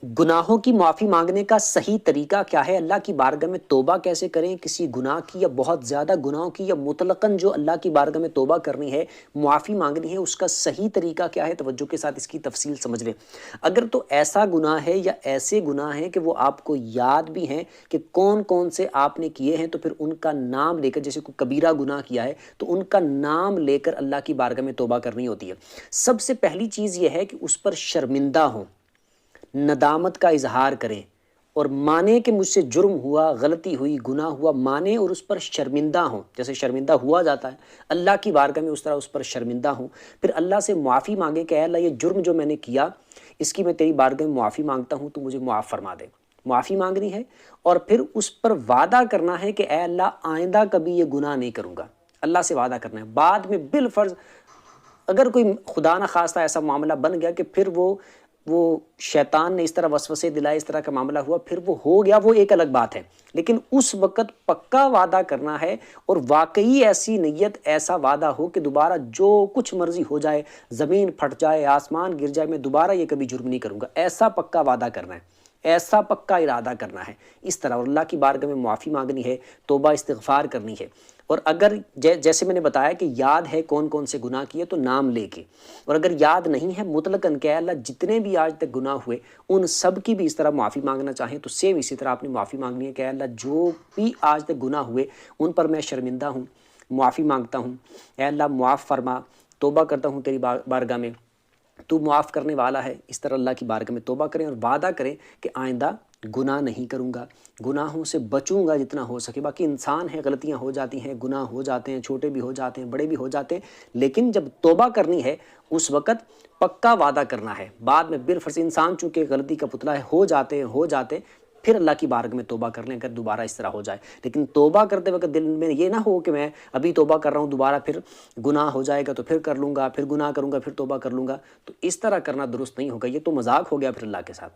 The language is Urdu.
گناہوں کی معافی مانگنے کا صحیح طریقہ کیا ہے؟ اللہ کی بارگاہ میں توبہ کیسے کریں کسی گناہ کی یا بہت زیادہ گناہوں کی، یا مطلقاً جو اللہ کی بارگاہ میں توبہ کرنی ہے، معافی مانگنی ہے، اس کا صحیح طریقہ کیا ہے؟ توجہ کے ساتھ اس کی تفصیل سمجھ لیں۔ اگر تو ایسا گناہ ہے یا ایسے گناہ ہیں کہ وہ آپ کو یاد بھی ہیں کہ کون کون سے آپ نے کیے ہیں، تو پھر ان کا نام لے کر، جیسے کوئی کبیرہ گناہ کیا ہے تو ان کا نام لے کر اللہ کی بارگاہ میں توبہ کرنی ہوتی ہے۔ سب سے پہلی چیز یہ ہے کہ اس پر شرمندہ ہوں، ندامت کا اظہار کریں اور مانیں کہ مجھ سے جرم ہوا، غلطی ہوئی، گناہ ہوا، مانیں اور اس پر شرمندہ ہوں، جیسے شرمندہ ہوا جاتا ہے اللہ کی بارگاہ میں، اس طرح اس پر شرمندہ ہوں۔ پھر اللہ سے معافی مانگیں کہ اے اللہ، یہ جرم جو میں نے کیا اس کی میں تیری بارگاہ میں معافی مانگتا ہوں، تو مجھے معاف فرما دے۔ معافی مانگنی ہے اور پھر اس پر وعدہ کرنا ہے کہ اے اللہ آئندہ کبھی یہ گناہ نہیں کروں گا۔ اللہ سے وعدہ کرنا ہے۔ بعد میں بالفرض اگر کوئی خدا نہ خواستہ ایسا معاملہ بن گیا کہ پھر وہ شیطان نے اس طرح وسوسے دلائے، اس طرح کا معاملہ ہوا، پھر وہ ہو گیا، وہ ایک الگ بات ہے، لیکن اس وقت پکا وعدہ کرنا ہے اور واقعی ایسی نیت، ایسا وعدہ ہو کہ دوبارہ جو کچھ مرضی ہو جائے، زمین پھٹ جائے، آسمان گر جائے، میں دوبارہ یہ کبھی جرم نہیں کروں گا، ایسا پکا وعدہ کرنا ہے، ایسا پکا ارادہ کرنا ہے اس طرح، اور اللہ کی بارگاہ میں معافی مانگنی ہے، توبہ استغفار کرنی ہے۔ اور اگر جیسے میں نے بتایا کہ یاد ہے کون کون سے گناہ کیے تو نام لے کے، اور اگر یاد نہیں ہے مطلقاً کہ اللہ جتنے بھی آج تک گناہ ہوئے ان سب کی بھی اس طرح معافی مانگنا چاہیں تو سیم اسی طرح آپ نے معافی مانگنی ہے کہ اللہ جو بھی آج تک گناہ ہوئے ان پر میں شرمندہ ہوں، معافی مانگتا ہوں، اے اللہ معاف فرما، توبہ کرتا ہوں تیری بارگاہ میں، تو معاف کرنے والا ہے۔ اس طرح اللہ کی بارگاہ میں توبہ کریں اور وعدہ کریں کہ آئندہ گناہ نہیں کروں گا، گناہوں سے بچوں گا جتنا ہو سکے۔ باقی انسان ہے، غلطیاں ہو جاتی ہیں، گناہ ہو جاتے ہیں، چھوٹے بھی ہو جاتے ہیں، بڑے بھی ہو جاتے ہیں، لیکن جب توبہ کرنی ہے اس وقت پکا وعدہ کرنا ہے۔ بعد میں بالفرض انسان چونکہ غلطی کا پتلا ہے، ہو جاتے ہیں، پھر اللہ کی بارگاہ میں توبہ کر لیں اگر دوبارہ اس طرح ہو جائے۔ لیکن توبہ کرتے وقت دل میں یہ نہ ہو کہ میں ابھی توبہ کر رہا ہوں، دوبارہ پھر گناہ ہو جائے گا تو پھر کر لوں گا، پھر گناہ کروں گا، پھر توبہ کر لوں گا، تو اس طرح کرنا درست نہیں ہوگا، یہ تو مذاق ہو گیا پھر اللہ کے ساتھ۔